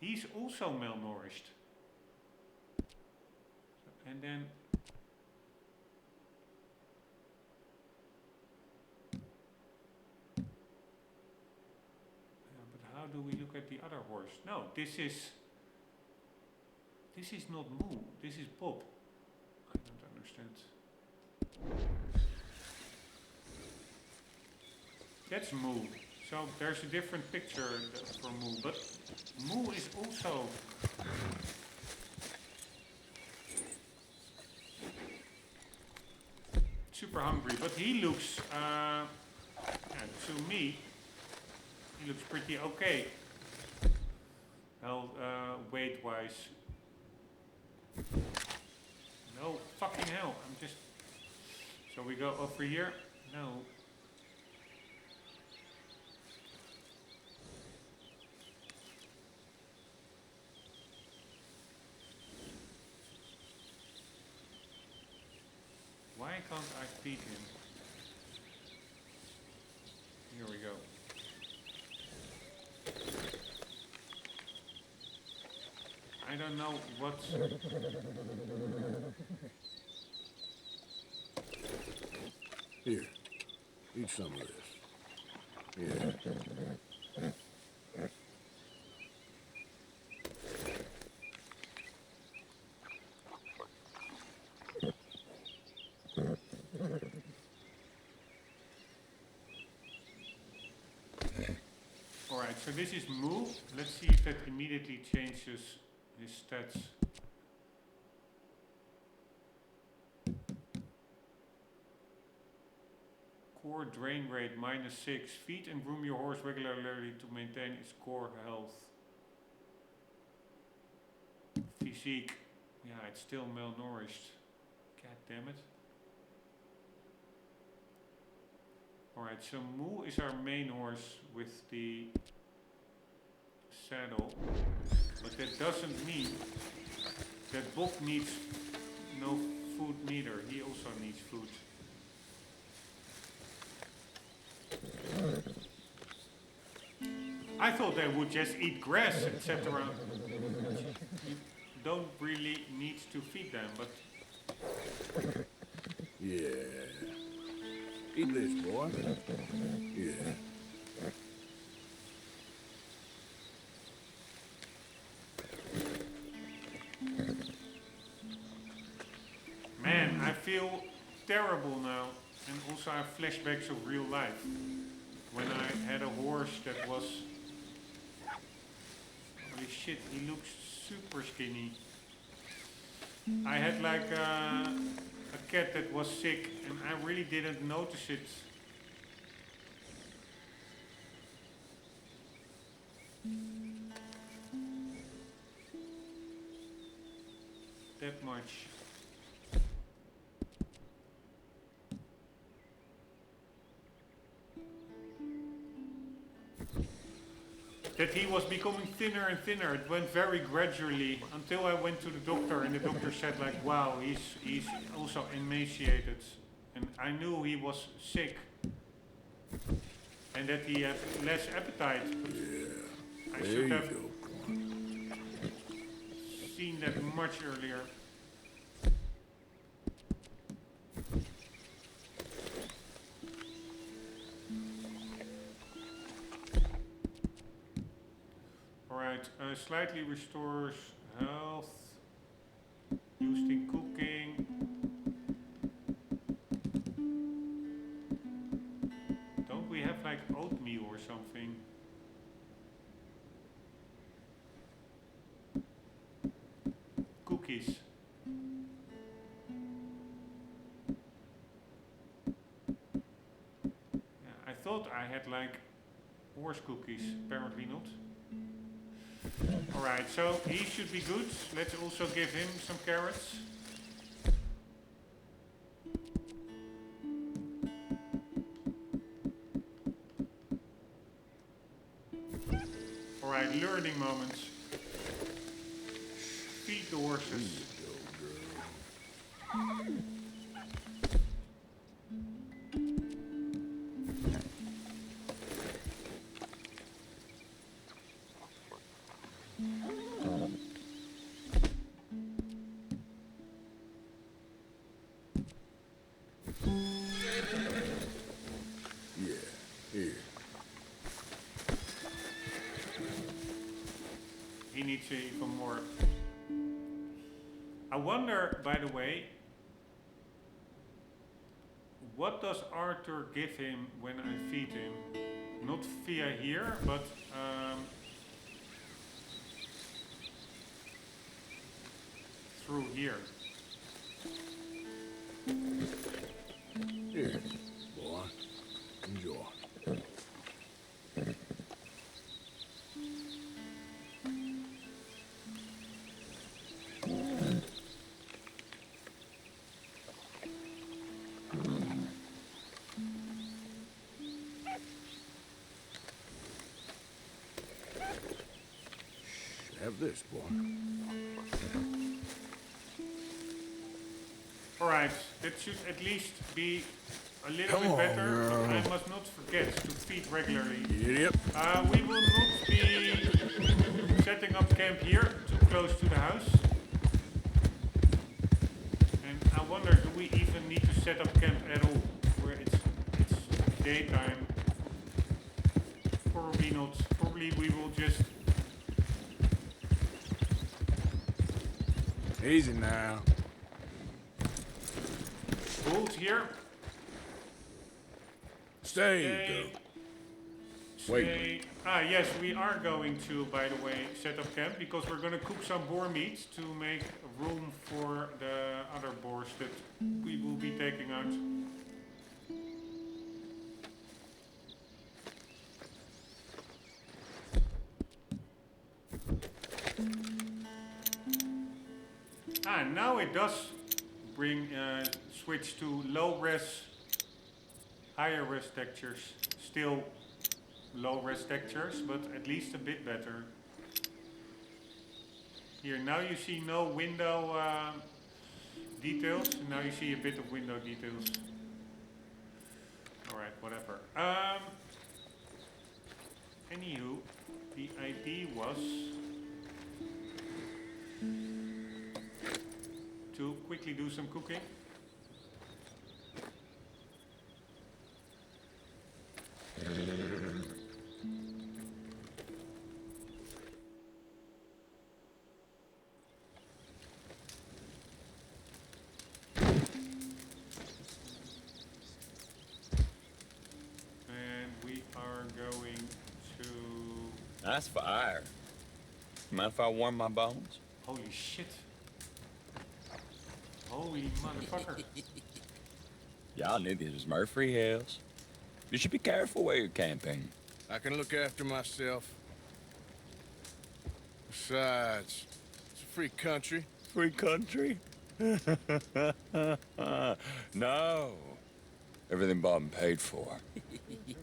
He's also malnourished. And then but how do we look at the other horse? No, this is not Moo. This is Bob. I don't understand. That's Moo. So there's a different picture for Moo, but Moo is also super hungry. But he looks, yeah, to me, he looks pretty okay. Well, weight-wise. No, fucking hell! I'm just. So we go over here. No. Why can't I feed him? Here we go. I don't know what... Here, eat some of this. Yeah. Alright, so this is Moo. Let's see if that immediately changes his stats. Core drain rate -6. Feed and groom your horse regularly to maintain its core health. Physique. Yeah, it's still malnourished. God damn it. Alright, so Moo is our main horse with the saddle. But that doesn't mean that Bob needs no food neither. He also needs food. I thought they would just eat grass, etc. You don't really need to feed them, but... Yeah. Eat this, boy. Yeah. feel terrible now. And also I have flashbacks of real life. When I had a horse that was... Holy shit, he looks super skinny. I had like a cat that was sick and I really didn't notice it. That much. That he was becoming thinner and thinner. It went very gradually until I went to the doctor and the doctor said like, wow, he's also emaciated. And I knew he was sick. And that he had less appetite. Yeah. I should have seen that much earlier. Alright, slightly restores health, used in cooking. Don't we have like oatmeal or something? Cookies. Yeah, I thought I had like horse cookies, apparently not. Alright, so he should be good. Let's also give him some carrots. Alright, learning moments. Feed the horses. He needs even more. I wonder, by the way, what does Arthur give him when I feed him? Not via here, but through here. Here, boy. Enjoy. Have this, boy. Alright, that should at least be a little Come bit on, better. girl. But I must not forget to feed regularly. Yep. We will not be setting up camp here, too close to the house. And I wonder, do we even need to set up camp at all? Where it's daytime? Probably not. Probably we will just... Easy now. hold here. Stay. Wait. Stay. Ah, yes, we are going to, by the way, set up camp because we're going to cook some boar meat to make room for the other boars that we will be taking out. Ah, now it does bring switch to low res, higher res textures. Still low res textures, but at least a bit better. Here, now you see no window details. Now you see a bit of window details. Alright, whatever. Anywho, the idea was to quickly do some cooking. Nice fire. Mind if I warm my bones? Holy shit. Holy motherfucker. Y'all knew this was Murphy Hills. You should be careful where you're camping. I can look after myself. Besides, it's a free country. Free country? No. Everything bought and paid for.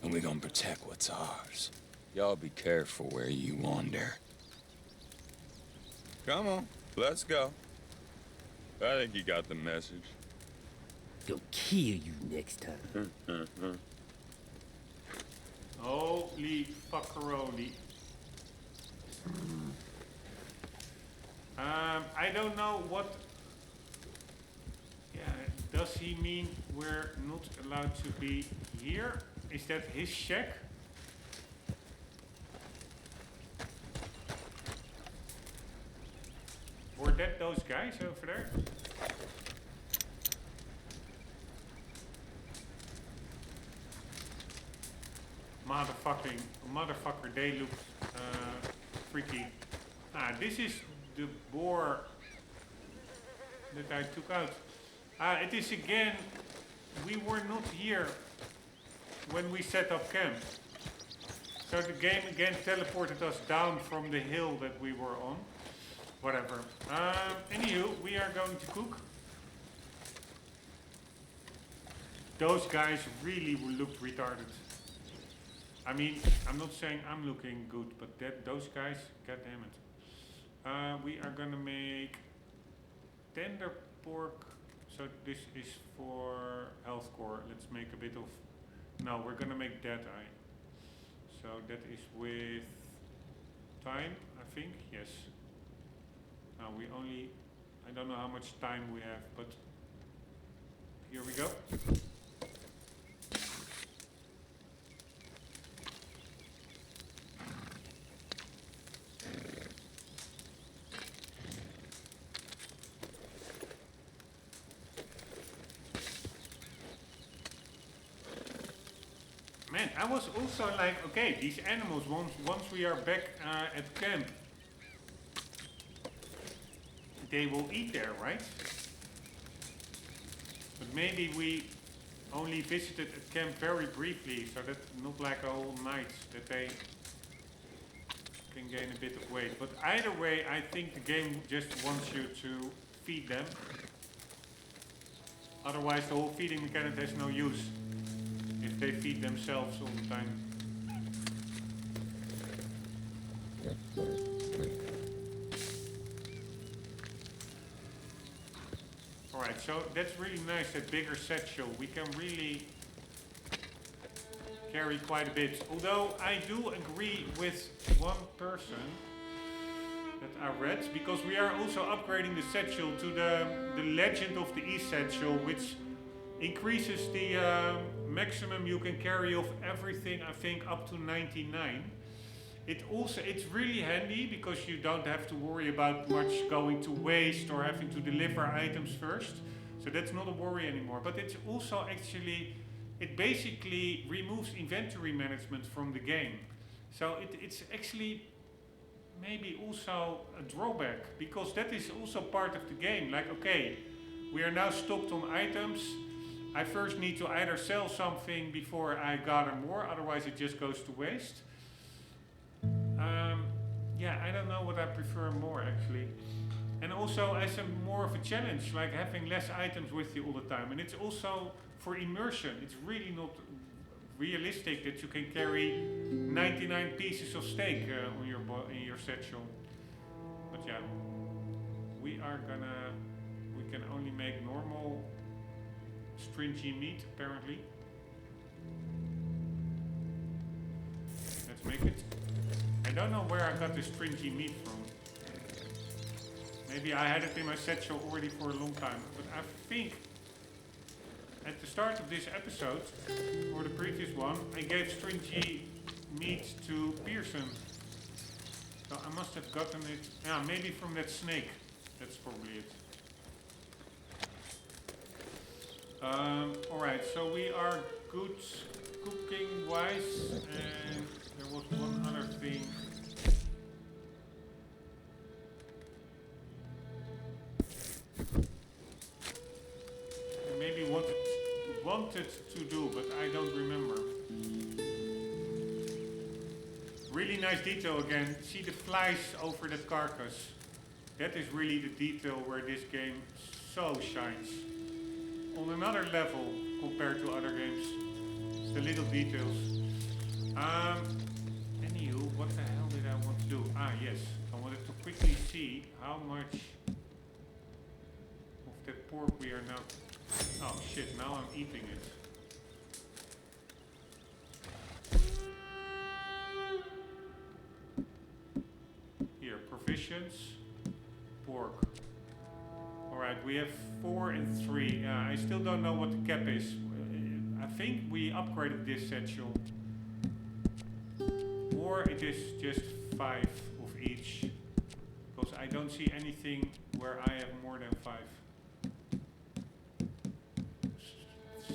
And we gonna protect what's ours. Y'all be careful where you wander. Come on, let's go. I think you got the message. They'll kill you next time. Holy fuckeroni. I don't know what... Yeah, does he mean we're not allowed to be here? Is that his shack? Or that those guys over there? Motherfucker, they look freaky. Ah, this is the boar that I took out. It is again, we were not here when we set up camp. So the game again teleported us down from the hill that we were on. Whatever. Anywho, we are going to cook. Those guys really looked retarded. I mean, I'm not saying I'm looking good, but those guys, god damn it. We are gonna make tender pork. So this is for health core. Let's make a bit of, no, we're gonna make that eye. So that is with thyme, I think, yes. Now we only, I don't know how much time we have, but here we go. Man, I was also like, okay, these animals, once we are back at camp, they will eat there, right? But maybe we only visited at camp very briefly, so that's not like a whole night that they can gain a bit of weight. But either way, I think the game just wants you to feed them. Otherwise, the whole feeding mechanic has no use if they feed themselves all the time. Alright, so that's really nice, that bigger satchel. We can really carry quite a bit. Although I do agree with one person that I read, because we are also upgrading the satchel to the Legend of the East satchel, which increases the maximum you can carry of everything, I think, up to 99. It's really handy because you don't have to worry about much going to waste or having to deliver items first. So that's not a worry anymore. But it's also actually, it basically removes inventory management from the game. So it's actually maybe also a drawback, because that is also part of the game. Like, okay, we are now stocked on items. I first need to either sell something before I gather more, otherwise it just goes to waste. Yeah, I don't know what I prefer more actually. And also as a more of a challenge, like having less items with you all the time. And it's also for immersion. It's really not realistic that you can carry 99 pieces of steak on in your satchel. But yeah, we can only make normal stringy meat apparently. Let's make it. I don't know where I got this stringy meat from. Maybe I had it in my satchel already for a long time, but I think at the start of this episode, or the previous one, I gave stringy meat to Pearson. So I must have gotten it, yeah, maybe from that snake. That's probably it. Alright, so we are good cooking wise, and there was one other thing. wanted to do, but I don't remember. Really nice detail again. See the flies over the carcass. That is really the detail where this game so shines. On another level compared to other games. It's the little details. Anywho, what the hell did I want to do? Ah, yes. I wanted to quickly see how much of that pork we are now... Oh shit, now I'm eating it. Here, provisions, pork. Alright, we have 4 and 3. I still don't know what the cap is. I think we upgraded this satchel. Or it is just 5 of each. Because I don't see anything where I have more than 5.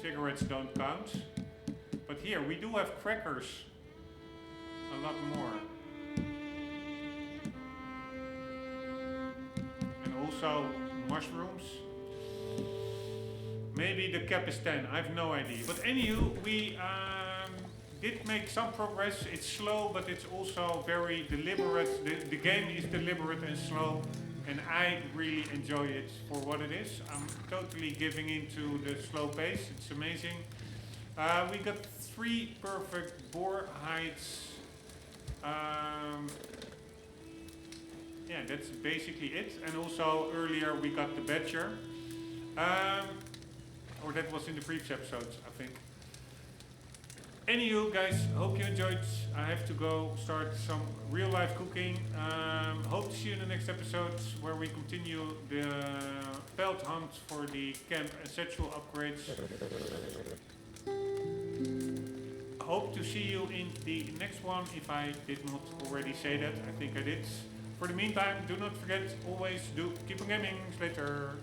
Cigarettes don't count. But here, we do have crackers. A lot more. And also mushrooms. Maybe the cap is 10, I have no idea. But anywho, we did make some progress. It's slow, but it's also very deliberate. The game is deliberate and slow, and I really enjoy it for what it is. I'm totally giving into the slow pace. It's amazing. We got 3 perfect boar hides. Yeah, that's basically it. And also earlier we got the badger. Or that was in the previous episodes, I think. Anywho, guys, hope you enjoyed. I have to go start some real life cooking. Hope to see you in the next episode where we continue the pelt hunt for the camp and sexual upgrades. Hope to see you in the next one. If I did not already say that, I think I did. For the meantime, do not forget, always do keep on gaming. Later.